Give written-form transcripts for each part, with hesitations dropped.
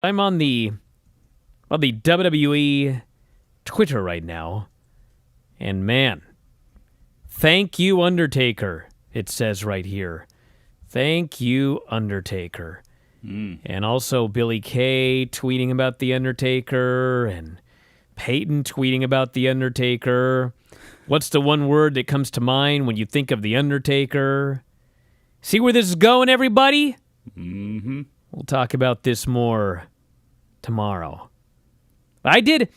I'm on the WWE Twitter right now, and man, thank you, Undertaker, it says right here. Thank you, Undertaker. And also Billy Kay tweeting about The Undertaker, and Peyton tweeting about The Undertaker. What's the one word that comes to mind when you think of The Undertaker? See where this is going, everybody? Mm-hmm. We'll talk about this more tomorrow. I did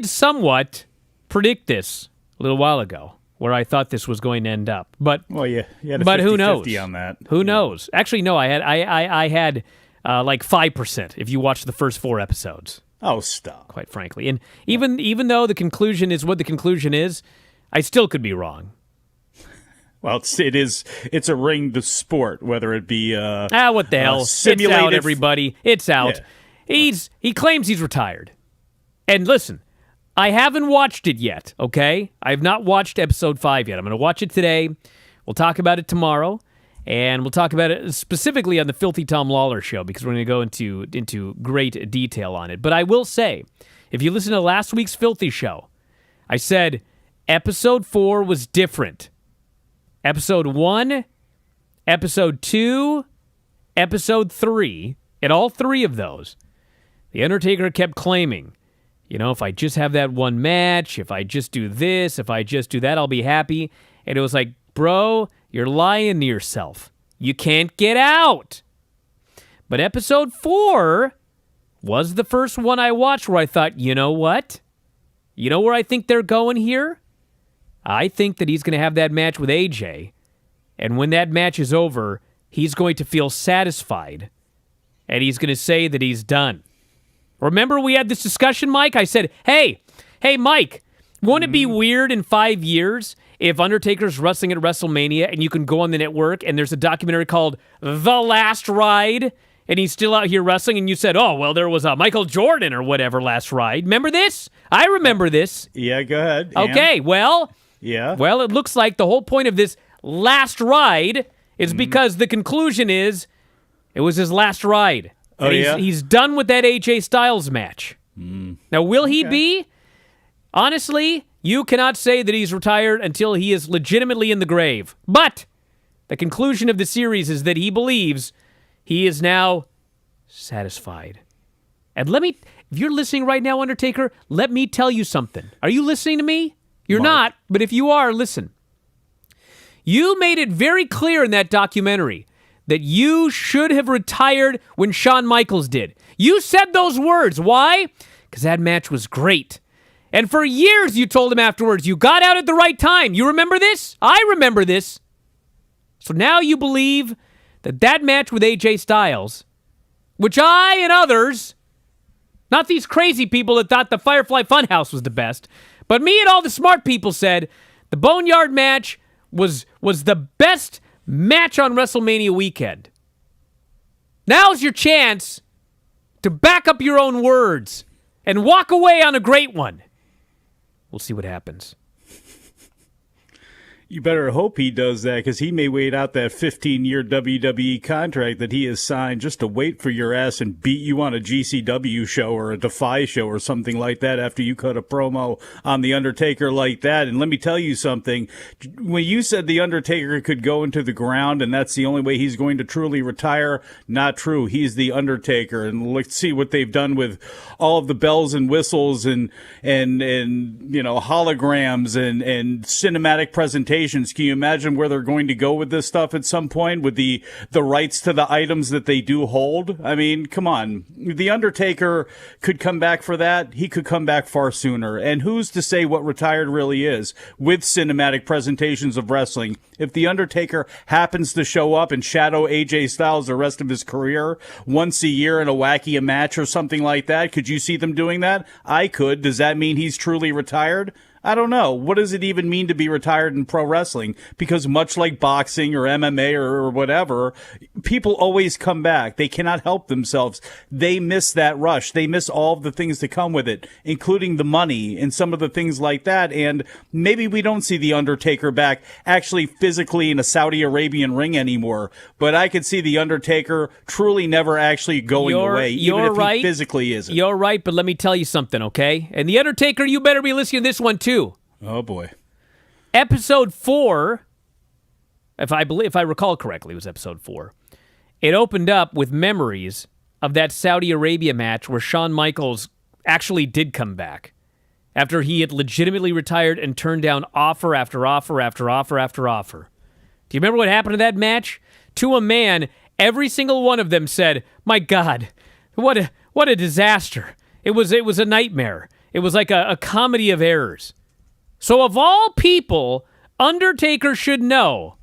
somewhat predict this a little while ago, where I thought this was going to end up. But you had a but 50-50 who knows on that. Who knows? Actually, no. I had like 5% if you watch the first 4 episodes. Oh, stop! Quite frankly, and even though the conclusion is what the conclusion is, I still could be wrong. Well, it's a ringed sport, whether it be what the hell? It's out, everybody. It's out. Yeah. He claims he's retired. And listen, I haven't watched it yet, okay? I have not watched episode 5 yet. I'm going to watch it today. We'll talk about it tomorrow, and we'll talk about it specifically on the Filthy Tom Lawler show, because we're going to go into great detail on it. But I will say, if you listen to last week's Filthy show, I said episode 4 was different. Episode 1, episode 2, episode 3, and all 3 of those, The Undertaker kept claiming, if I just have that one match, if I just do this, if I just do that, I'll be happy. And it was like, bro, you're lying to yourself. You can't get out. But episode 4 was the first one I watched where I thought, you know what? You know where I think they're going here? I think that he's going to have that match with AJ, and when that match is over, he's going to feel satisfied, and he's going to say that he's done. Remember we had this discussion, Mike? I said, hey, Mike, won't it be weird in 5 years if Undertaker's wrestling at WrestleMania and you can go on the network and there's a documentary called The Last Ride, and he's still out here wrestling, and you said, oh, well, there was a Michael Jordan or whatever last ride. Remember this? I remember this. Yeah, go ahead. Okay, well... Yeah. Well, it looks like the whole point of this last ride is because the conclusion is it was his last ride. Oh, yeah? He's done with that AJ Styles match. Now, will he be? Honestly, you cannot say that he's retired until he is legitimately in the grave. But the conclusion of the series is that he believes he is now satisfied. And if you're listening right now, Undertaker, let me tell you something. Are you listening to me? You're not, but if you are, listen. You made it very clear in that documentary that you should have retired when Shawn Michaels did. You said those words. Why? Because that match was great. And for years you told him afterwards, you got out at the right time. You remember this? I remember this. So now you believe that match with AJ Styles, which I and others, not these crazy people that thought the Firefly Funhouse was the best, but me and all the smart people said the Boneyard match was the best match on WrestleMania weekend. Now's your chance to back up your own words and walk away on a great one. We'll see what happens. You better hope he does that, because he may wait out that 15-year WWE contract that he has signed just to wait for your ass and beat you on a GCW show or a Defy show or something like that after you cut a promo on The Undertaker like that. And let me tell you something. When you said The Undertaker could go into the ground and that's the only way he's going to truly retire, not true. He's The Undertaker. And let's see what they've done with all of the bells and whistles and holograms and cinematic presentations. Can you imagine where they're going to go with this stuff at some point with the rights to the items that they do hold? I mean, come on. The Undertaker could come back for that. He could come back far sooner. And who's to say what retired really is with cinematic presentations of wrestling? If The Undertaker happens to show up and shadow AJ Styles the rest of his career once a year in a wacky match or something like that, could you see them doing that? I could. Does that mean he's truly retired? I don't know. What does it even mean to be retired in pro wrestling? Because much like boxing or MMA or whatever, people always come back. They cannot help themselves. They miss that rush. They miss all of the things that come with it, including the money and some of the things like that. And maybe we don't see The Undertaker back actually physically in a Saudi Arabian ring anymore. But I could see The Undertaker truly never actually going away, even if he physically isn't. You're right, but let me tell you something, okay? And The Undertaker, you better be listening to this one too. Oh boy. Episode 4, if I recall correctly, it was episode 4. It opened up with memories of that Saudi Arabia match where Shawn Michaels actually did come back after he had legitimately retired and turned down offer after offer after offer after offer. Do you remember what happened to that match? To a man, every single one of them said, "My God, what a disaster. It was a nightmare. It was like a comedy of errors." So of all people, Undertaker should know.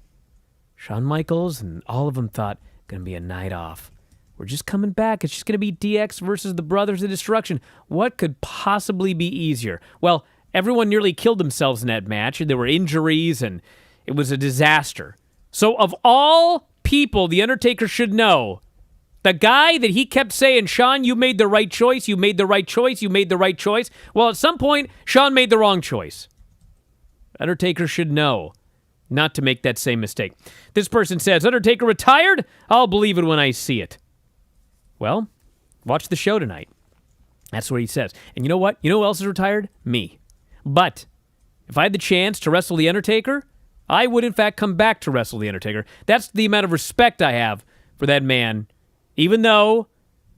Shawn Michaels and all of them thought, going to be a night off. We're just coming back. It's just going to be DX versus the Brothers of Destruction. What could possibly be easier? Well, everyone nearly killed themselves in that match, and there were injuries, and it was a disaster. So of all people, the Undertaker should know, the guy that he kept saying, "Shawn, you made the right choice, you made the right choice, you made the right choice." Well, at some point, Shawn made the wrong choice. Undertaker should know not to make that same mistake. This person says, "Undertaker retired? I'll believe it when I see it." Well, watch the show tonight. That's what he says. And you know what? You know who else is retired? Me. But if I had the chance to wrestle The Undertaker, I would in fact come back to wrestle The Undertaker. That's the amount of respect I have for that man. Even though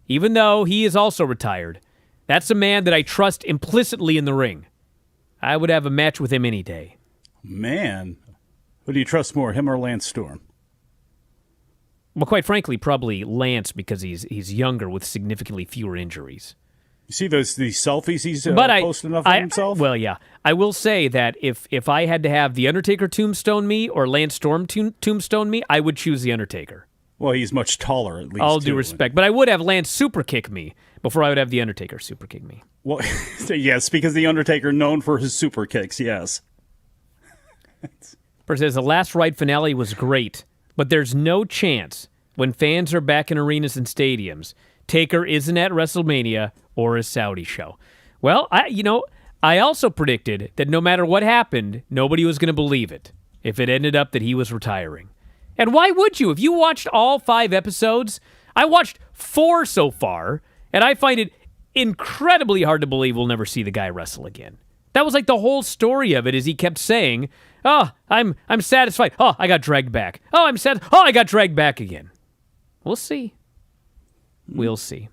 he is also retired, that's a man that I trust implicitly in the ring. I would have a match with him any day. Man, who do you trust more, him or Lance Storm? Well, quite frankly, probably Lance, because he's younger with significantly fewer injuries. You see these selfies he's posting of himself? Well, yeah. I will say that if I had to have The Undertaker tombstone me or Lance Storm tombstone me, I would choose The Undertaker. Well, he's much taller, at least. All due respect. But I would have Lance super kick me before I would have The Undertaker super kick me. Well, yes, because The Undertaker known for his super kicks, yes. Person says, the last Ride finale was great, but there's no chance when fans are back in arenas and stadiums, Taker isn't at WrestleMania or a Saudi show. Well, I also predicted that no matter what happened, nobody was going to believe it if it ended up that he was retiring. And why would you? If you watched all 5 episodes, I watched 4 so far, and I find it incredibly hard to believe we'll never see the guy wrestle again. That was like the whole story of it, is he kept saying, "Oh, I'm satisfied. Oh, I got dragged back. Oh, I'm sad. Oh, I got dragged back again." We'll see. We'll see.